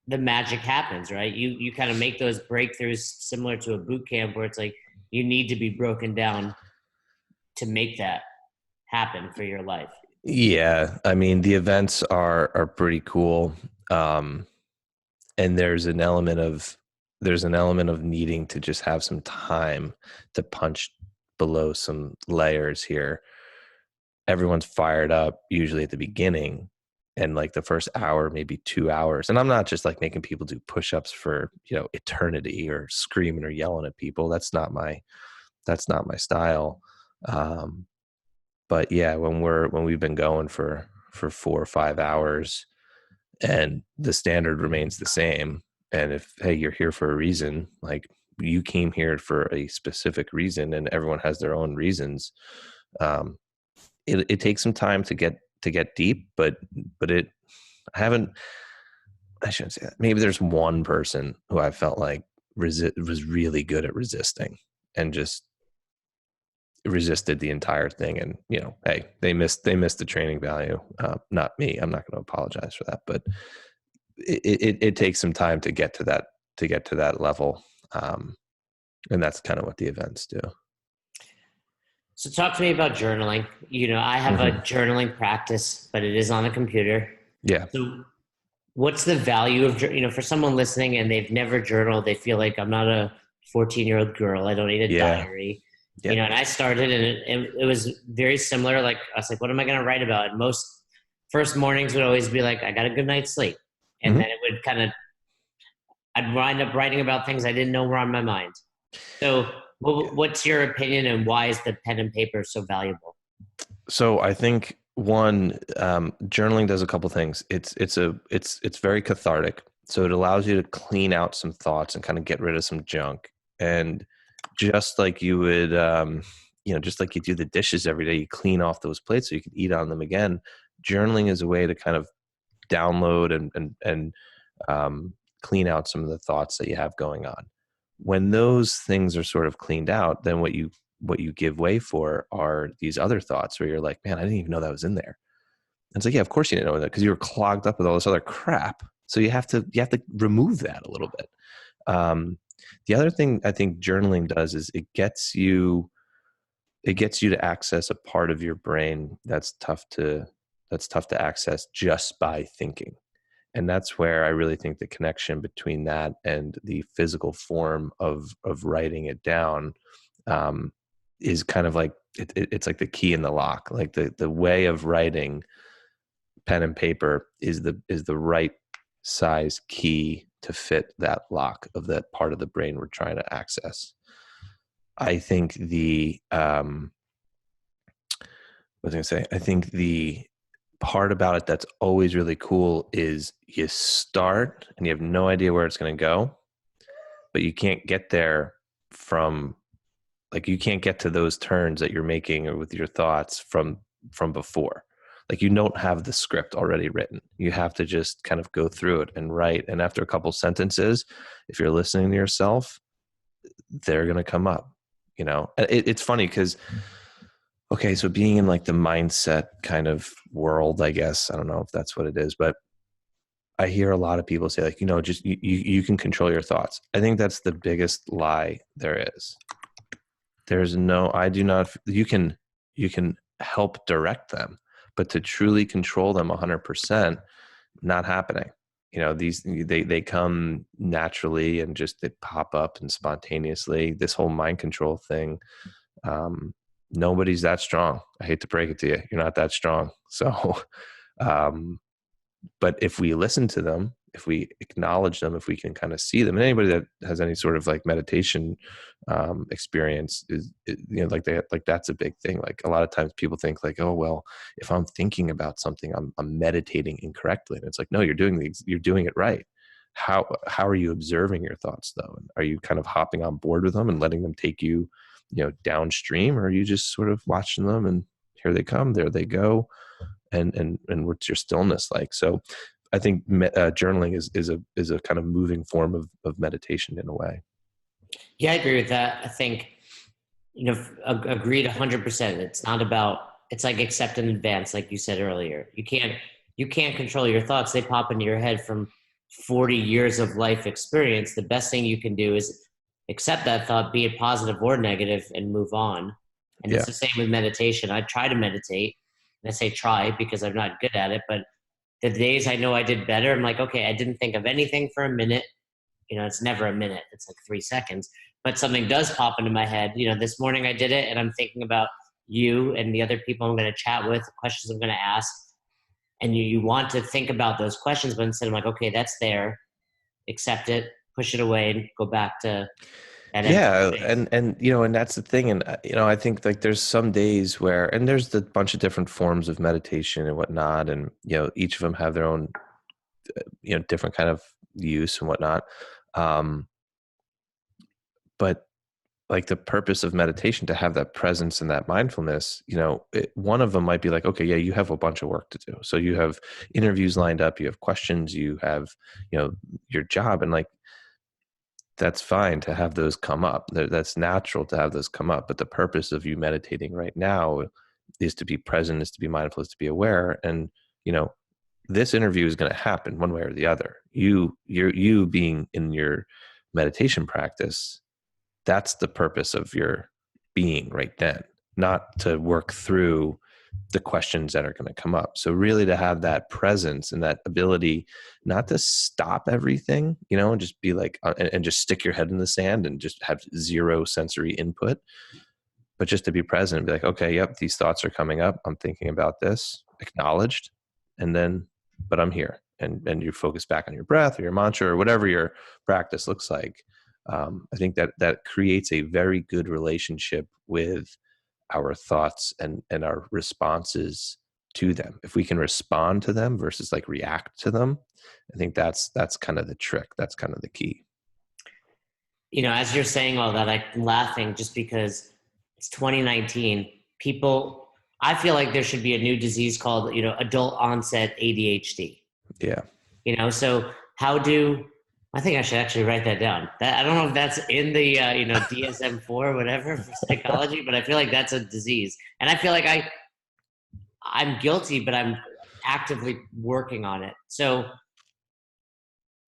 the magic happens, right? You kind of make those breakthroughs similar to a boot camp where it's like, you need to be broken down to make that happen for your life. Yeah. I mean, the events are pretty cool. And there's an element of needing to just have some time to punch below some layers here. Everyone's fired up usually at the beginning and like the first hour, maybe 2 hours. And I'm not just like making people do push-ups for, eternity or screaming or yelling at people. That's not my style. But yeah, when we've been going for 4 or 5 hours and the standard remains the same, and if, hey, you're here for a reason, like you came here for a specific reason and everyone has their own reasons. It takes some time to get deep, but I shouldn't say that. Maybe there's one person who I felt like was really good at resisting and just resisted the entire thing. And, hey, they missed the training value. Not me. I'm not going to apologize for that, but it takes some time to get to that level. And that's kind of what the events do. So talk to me about journaling. I have a journaling practice, but it is on the computer. Yeah. So what's the value of, for someone listening and they've never journaled, they feel like I'm not a 14-year-old girl. I don't need a diary. Yeah. And I started and it was very similar. Like, I was like, what am I going to write about? And most first mornings would always be like, I got a good night's sleep. And then it would I'd wind up writing about things I didn't know were on my mind. So what's your opinion and why is the pen and paper so valuable? So I think one, journaling does a couple things. It's very cathartic. So it allows you to clean out some thoughts and kind of get rid of some junk. And just like you would, just like you do the dishes every day, you clean off those plates so you can eat on them again. Journaling is a way to kind of download and clean out some of the thoughts that you have going on. When those things are sort of cleaned out, then what you give way for are these other thoughts where you're like, man, I didn't even know that was in there. And it's like, yeah, of course you didn't know that because you were clogged up with all this other crap. So you have to remove that a little bit. The other thing I think journaling does is it gets you to access a part of your brain that's tough to access just by thinking. And that's where I really think the connection between that and the physical form of writing it down is kind of like it's like the key in the lock. Like the way of writing pen and paper is the right size key to fit that lock of that part of the brain we're trying to access. I think I think the part about it that's always really cool is you start and you have no idea where it's going to go, but you can't get there you can't get to those turns that you're making or with your thoughts from before. Like you don't have the script already written. You have to just kind of go through it and write. And after a couple sentences, if you're listening to yourself, they're going to come up. It's funny because, okay, so being in like the mindset kind of world, I guess, I don't know if that's what it is, but I hear a lot of people say like, just you can control your thoughts. I think that's the biggest lie there is. I do not, you can help direct them, but to truly control them 100%, not happening. They come naturally and just they pop up and spontaneously. This whole mind control thing, nobody's that strong. I hate to break it to you. You're not that strong. So, but if we listen to them, if we acknowledge them, if we can kind of see them, and anybody that has any sort of like meditation experience is like that's a big thing. Like a lot of times people think like, oh, well, if I'm thinking about something, I'm meditating incorrectly. And it's like, no, you're doing it right. How are you observing your thoughts though? And are you kind of hopping on board with them and letting them take you, downstream, or are you just sort of watching them and here they come, there they go, and what's your stillness like? So I think journaling is a kind of moving form of meditation in a way. Yeah, I agree with that. I think, agreed 100%. It's not about, it's like accept in advance, like you said earlier. You can't control your thoughts. They pop into your head from 40 years of life experience. The best thing you can do is accept that thought, be it positive or negative, and move on. And Yeah. It's the same with meditation. I try to meditate, and I say try because I'm not good at it, but the days I know I did better, I'm like, okay, I didn't think of anything for a minute. It's never a minute. It's like 3 seconds. But something does pop into my head. This morning I did it and I'm thinking about you and the other people I'm going to chat with, questions I'm going to ask. And you want to think about those questions, but instead I'm like, okay, that's there. Accept it, push it away, and go back to that. Yeah. And that's the thing. And, I think like there's some days where, and there's a bunch of different forms of meditation and whatnot. And, each of them have their own, different kind of use and whatnot. But like the purpose of meditation, to have that presence and that mindfulness, one of them might be like, okay, yeah, you have a bunch of work to do. So you have interviews lined up, you have questions, you have, your job, and like, that's fine to have those come up. That's natural to have those come up. But the purpose of you meditating right now is to be present, is to be mindful, is to be aware. And, this interview is going to happen one way or the other. You being in your meditation practice, that's the purpose of your being right then, not to work through the questions that are going to come up. So really to have that presence and that ability not to stop everything, and just be like, and just stick your head in the sand and just have zero sensory input, but just to be present and be like, okay, yep, these thoughts are coming up. I'm thinking about this, acknowledged, and then, but I'm here. And you focus back on your breath or your mantra or whatever your practice looks like. I think that creates a very good relationship with our thoughts and our responses to them. If we can respond to them versus like react to them, I think that's kind of the trick. That's kind of the key. As you're saying all that, I'm laughing just because It's 2019. People, I feel like there should be a new disease called, adult onset ADHD. Yeah. So how do I think I should actually write that down. That I don't know if that's in the DSM-4 or whatever for psychology, but I feel like that's a disease, and I feel like I'm guilty, but I'm actively working on it. So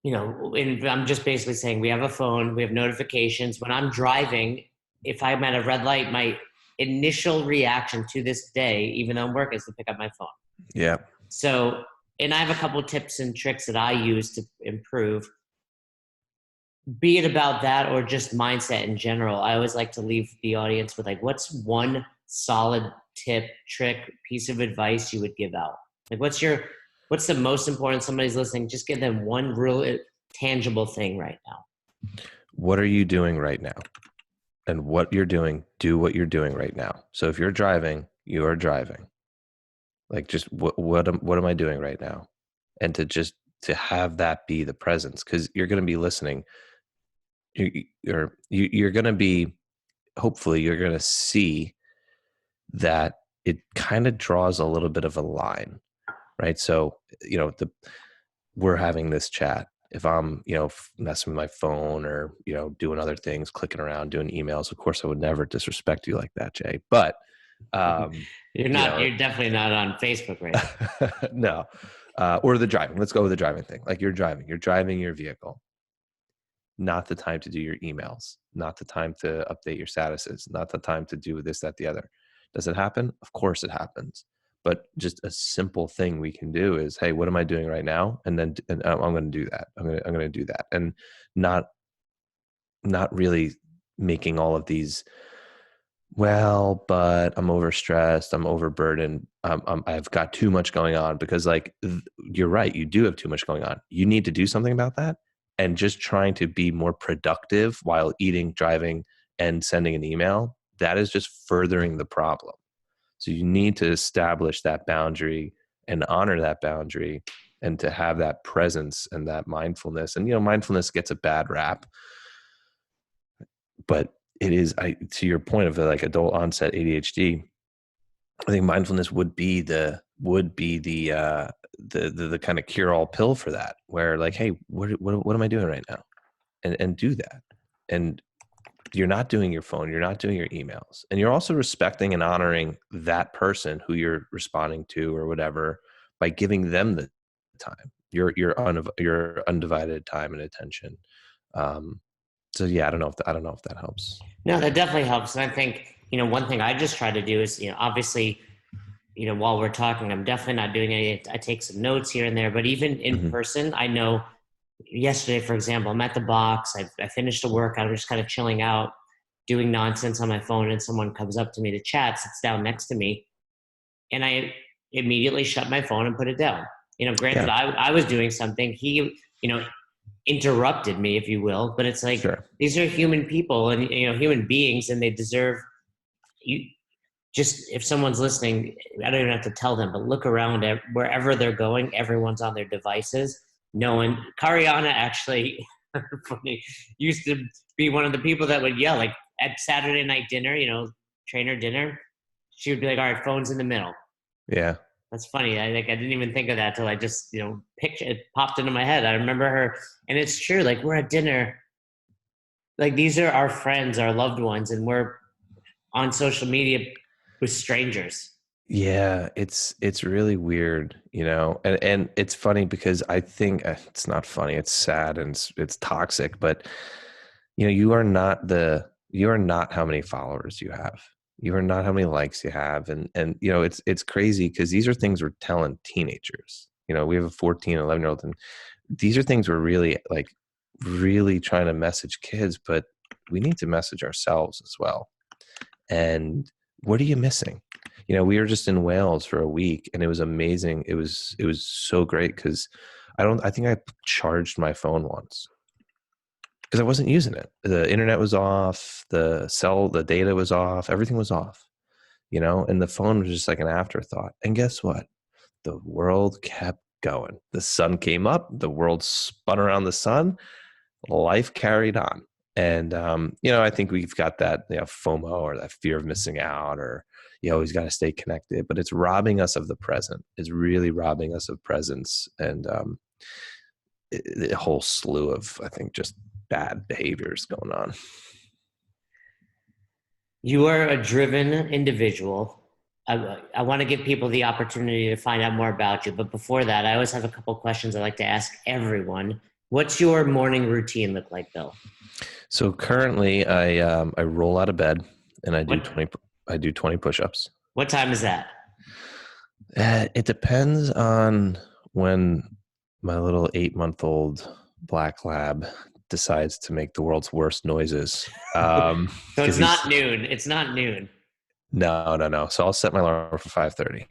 and I'm just basically saying we have a phone, we have notifications. When I'm driving, if I'm at a red light, my initial reaction to this day, even though I'm working, is to pick up my phone. Yeah. So, and I have a couple tips and tricks that I use to improve, be it about that or just mindset in general. I always like to leave the audience with like, what's one solid tip, trick, piece of advice you would give out? Like, what's the most important? Somebody's listening, just give them one real tangible thing right now. What are you doing right now? And what you're doing, do what you're doing right now. So if you're driving, you are driving. Like, just what am I doing right now? And to have that be the presence, because you're going to be listening. You're going to be, hopefully you're going to see that it kind of draws a little bit of a line, right? So, we're having this chat. If I'm, messing with my phone or, doing other things, clicking around, doing emails, of course I would never disrespect you like that, Jay. But, You're definitely not on Facebook right now. No. Or the driving. Let's go with the driving thing. Like, you're driving your vehicle. Not the time to do your emails, not the time to update your statuses, not the time to do this, that, the other. Does it happen? Of course it happens. But just a simple thing we can do is, hey, what am I doing right now? And I'm going to do that. I'm going to do that. And not really making all of these, well, but I'm overstressed, I'm overburdened, I've got too much going on, because like, you're right, you do have too much going on. You need to do something about that. And just trying to be more productive while eating, driving, and sending an email, that is just furthering the problem. So you need to establish that boundary and honor that boundary, and to have that presence and that mindfulness. And, mindfulness gets a bad rap, but it is, to your point of like adult onset ADHD, I think mindfulness would be the kind of cure all pill for that, where like, hey, what am I doing right now? And do that. And you're not doing your phone, you're not doing your emails, and you're also respecting and honoring that person who you're responding to or whatever, by giving them the time, your undivided time and attention. So yeah, I don't know if that helps. No, that definitely helps. And I think, one thing I just try to do is, obviously, while we're talking, I'm definitely not doing any, I take some notes here and there, but even in person, I know yesterday, for example, I'm at the box, I finished the workout, I'm just kind of chilling out, doing nonsense on my phone, and someone comes up to me to chat, sits down next to me, and I immediately shut my phone and put it down. Granted, Yeah. I was doing something. He, interrupted me, if you will, but it's like, Sure. these are human people and, human beings, and they deserve you. Just if someone's listening, I don't even have to tell them, but look around at wherever they're going, everyone's on their devices. No one, Kariana actually funny, used to be one of the people that would yell, like at Saturday night dinner, trainer dinner. She would be like, all right, phone's in the middle. Yeah. That's funny. I didn't even think of that till I just, picture it popped into my head. I remember her, and it's true. Like, we're at dinner, like these are our friends, our loved ones, and we're on social media with strangers. Yeah, it's really weird, and it's funny because I think it's not funny. It's sad and it's toxic, but you are not how many followers you have. You are not how many likes you have, and it's crazy because these are things we're telling teenagers. We have a 14, 11-year-old, and these are things we're really trying to message kids, but we need to message ourselves as well. And what are you missing? We were just in Wales for a week, and it was amazing. It was so great because I think I charged my phone once because I wasn't using it. The internet was off, the data was off, everything was off, and the phone was just like an afterthought. And guess what? The world kept going. The sun came up, the world spun around the sun, life carried on. And I think we've got that FOMO, or that fear of missing out, or you always got to stay connected, but it's robbing us of the present. It's really robbing us of presence, and a whole slew of, I think, just bad behaviors going on. You are a driven individual. I want to give people the opportunity to find out more about you. But before that, I always have a couple questions I like to ask everyone. What's your morning routine look like, Bill? So currently, I roll out of bed and I do What 20 push-ups. what time is that? It depends on when my little 8-month-old black lab decides to make the world's worst noises. So it's Because not noon. It's not noon. no. So I'll set my alarm for 5:30.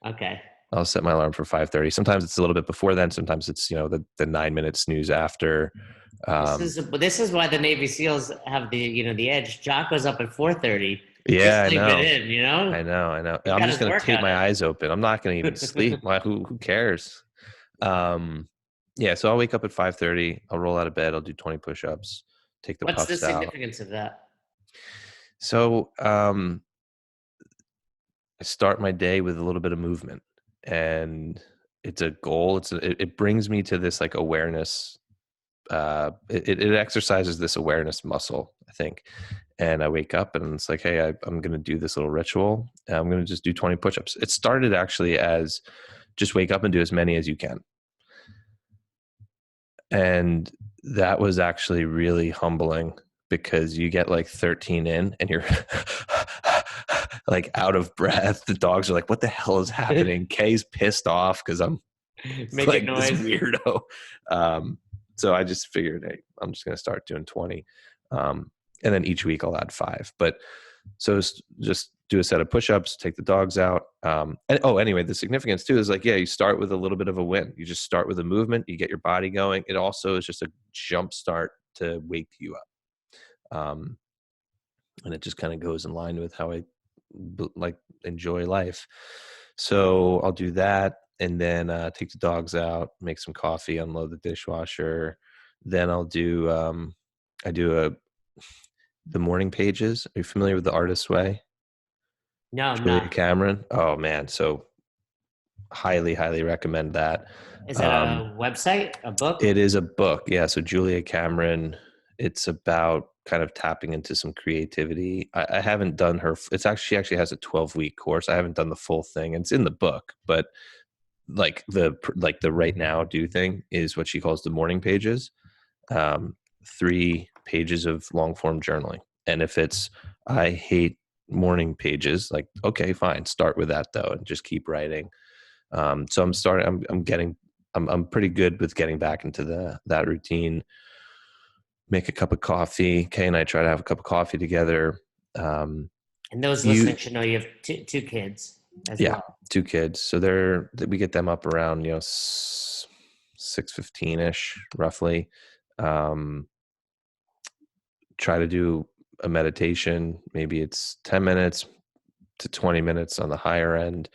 Okay. I'll set my alarm for 5:30. Sometimes it's a little bit before then. Sometimes it's the 9-minute snooze after. This is why the Navy SEALs have the edge. Jocko's up at 4:30. He's Yeah, I sleeping know. in. I know. He's I'm got just his gonna tape workout my eyes open. I'm not gonna even in. sleep. Who cares? Um, yeah. So I'll wake up at 5:30. I'll roll out of bed. I'll do 20 push-ups. Take the What's the puffs out. significance of that? So I start my day with a little bit of movement, and it's a goal. It brings me to this like awareness. It exercises this awareness muscle, I think. And I wake up and it's like, hey, I'm going to do this little ritual. And I'm going to just do 20 push-ups. It started actually as just wake up and do as many as you can. And that was actually really humbling, because you get like 13 in and you're like out of breath. The dogs are like, what the hell is happening? Kay's pissed off because I'm Making like this noise. weirdo. So I just figured, hey, I'm just going to start doing 20. And then each week I'll add 5. But so just do a set of push-ups, take the dogs out. Anyway, the significance too is like, yeah, you start with a little bit of a win. You just start with a movement, you get your body going. It also is just a jump start to wake you up. And it just kind of goes in line with how I like enjoy life. So I'll do that, and then take the dogs out, make some coffee, unload the dishwasher. Then I'll do I do the morning pages. Are you familiar with The Artist's Way? No, I'm Julia not. Cameron. Oh man, so highly recommend that. Is that a website? A book? It is a book, yeah. So Julia Cameron, it's about kind of tapping into some creativity. I haven't done her. She actually has a 12-week course. I haven't done the full thing. It's in the book, but like the right now do thing is what she calls the morning pages. 3 pages of long form journaling, and if it's I hate morning pages, like okay, fine, start with that though, and just keep writing. So I'm pretty good with getting back into that routine. Make a cup of coffee. Kay and I try to have a cup of coffee together. Um, And those you, listening should know you have two kids as yeah, well. 2 kids. So we get them up around 6:15 ish, roughly. Um, Try to do a meditation. Maybe it's 10 minutes to 20 minutes on the higher end.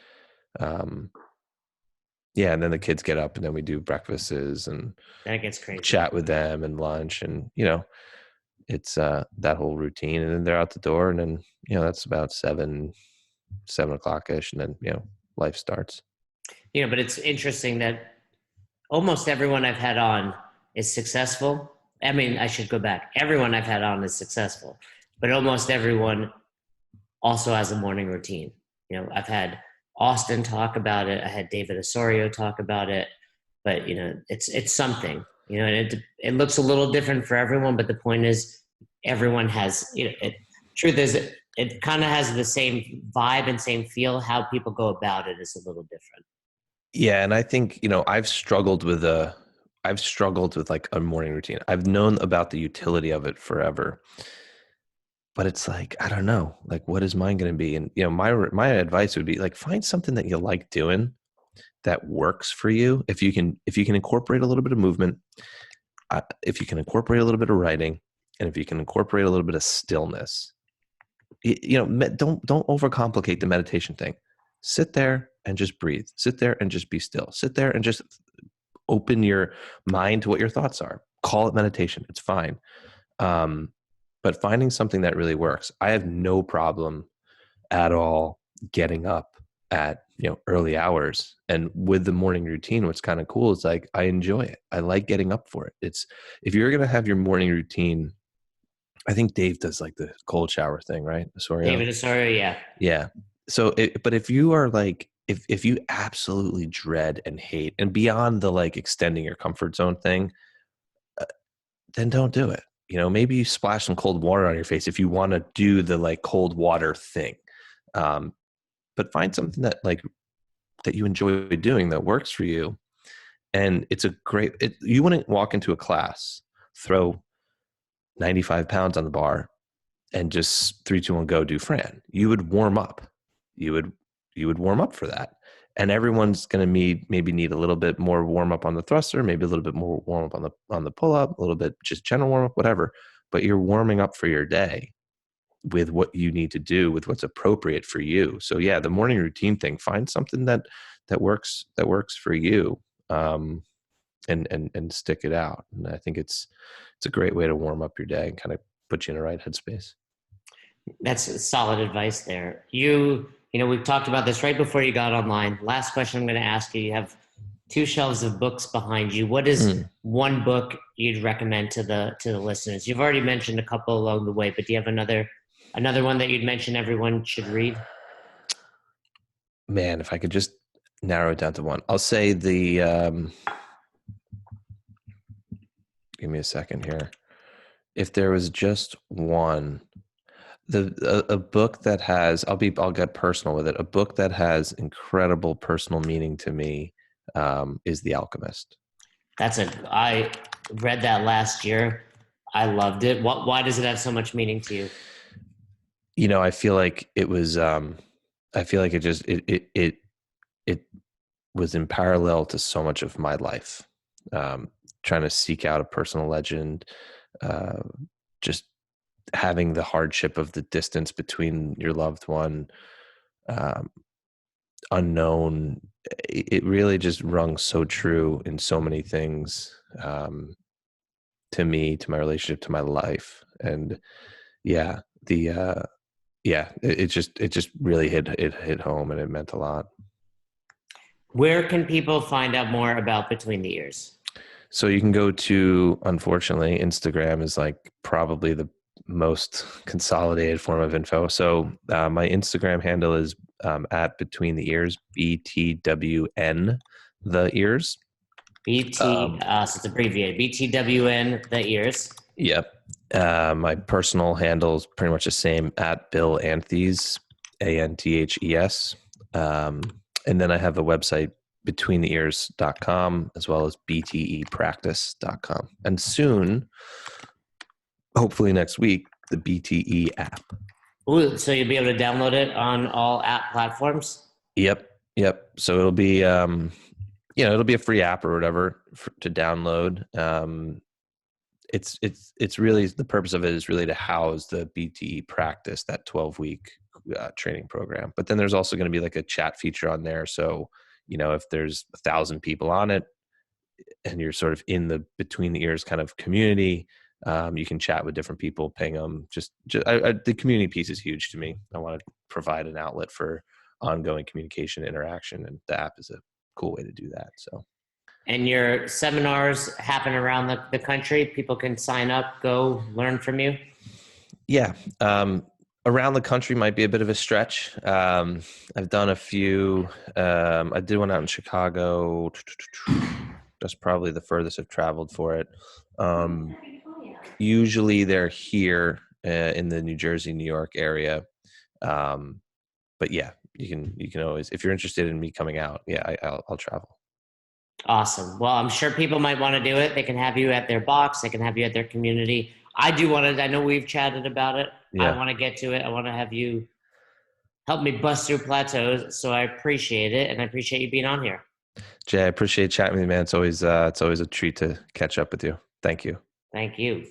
Um, yeah, and then the kids get up, and then we do breakfasts and That gets crazy. chat with them and lunch, and it's that whole routine, and then they're out the door, and then that's about 7 o'clock ish, and then life starts. But it's interesting that almost everyone I've had on is successful. I mean, I should go back. Everyone I've had on is successful, but almost everyone also has a morning routine. I've had Austin talk about it. I had David Osorio talk about it, but it's something. And it looks a little different for everyone, but the point is, everyone has. Truth is, it kind of has the same vibe and same feel. How people go about it is a little different. Yeah, and I think I've struggled with like a morning routine. I've known about the utility of it forever, but it's like I don't know, like what is mine going to be? And my advice would be like find something that you like doing that works for you. If you can incorporate a little bit of movement, if you can incorporate a little bit of writing, and if you can incorporate a little bit of stillness, don't overcomplicate the meditation thing. Sit there and just breathe. Sit there and just be still. Sit there and just open your mind to what your thoughts are. Call it meditation. It's fine. But finding something that really works. I have no problem at all getting up at early hours, and with the morning routine, what's kind of cool is like I enjoy it. I like getting up for it. It's if you're gonna have your morning routine, I think Dave does like the cold shower thing, right? David Osorio, yeah. Yeah. So, but if you are like, if you absolutely dread and hate, and beyond the like extending your comfort zone thing, then don't do it. Maybe you splash some cold water on your face if you want to do the like cold water thing. But find something that you enjoy doing that works for you. And it's a great, you wouldn't walk into a class, throw 95 pounds on the bar and just 3, 2, 1, go do Fran. You would warm up. You would warm up for that. And everyone's going to maybe need a little bit more warm up on the thruster, maybe a little bit more warm up on the pull up, a little bit just general warm up, whatever. But you're warming up for your day with what you need to do, with what's appropriate for you. So yeah, the morning routine thing, find something that works for you, and stick it out. And I think it's a great way to warm up your day and kind of put you in the right headspace. That's solid advice there. We've talked about this right before you got online. Last question I'm going to ask you. You have 2 shelves of books behind you. What is one book you'd recommend to the listeners? You've already mentioned a couple along the way, but do you have another one that you'd mention everyone should read? Man, if I could just narrow it down to one, I'll say give me a second here. If there was just one, a book that has, I'll get personal with it. A book that has incredible personal meaning to me is The Alchemist. I read that last year. I loved it. Why does it have so much meaning to you? I feel like it was, I feel like it was in parallel to so much of my life. Trying to seek out a personal legend, just having the hardship of the distance between your loved one, unknown. It really just rung so true in so many things, to me, to my relationship, to my life. And yeah, it just really hit home, and it meant a lot. Where can people find out more about Between the Ears? So you can go to, unfortunately, Instagram is like probably the most consolidated form of info. So my Instagram handle is at Between the Ears, BTWN, the ears. so it's abbreviated, BTWN, the ears. Yep. My personal handle is pretty much the same, at Bill Anthes, ANTHES. And then I have a website, betweentheears.com, as well as btepractice.com. And soon, hopefully next week, the BTE app. Ooh, so you'll be able to download it on all app platforms? Yep. So it'll be, it'll be a free app or whatever to download. It's really, the purpose of it is really to house the BTE practice, that 12-week training program. But then there's also going to be like a chat feature on there. So, if there's 1,000 people on it and you're sort of in the Between the Ears kind of community, you can chat with different people, ping them. The community piece is huge to me. I want to provide an outlet for ongoing communication, interaction, and the app is a cool way to do that. So. And your seminars happen around the country. People can sign up, go learn from you. Yeah. Around the country might be a bit of a stretch. I've done a few. I did one out in Chicago. That's probably the furthest I've traveled for it. Usually they're here in the New Jersey, New York area. But yeah, you can always, if you're interested in me coming out, yeah, I'll travel. Awesome. Well, I'm sure people might want to do it. They can have you at their box. They can have you at their community. I do want to, I know we've chatted about it. Yeah. I want to get to it. I want to have you help me bust through plateaus. So I appreciate it. And I appreciate you being on here. Jay, I appreciate chatting with you, man. It's always a treat to catch up with you. Thank you. Thank you.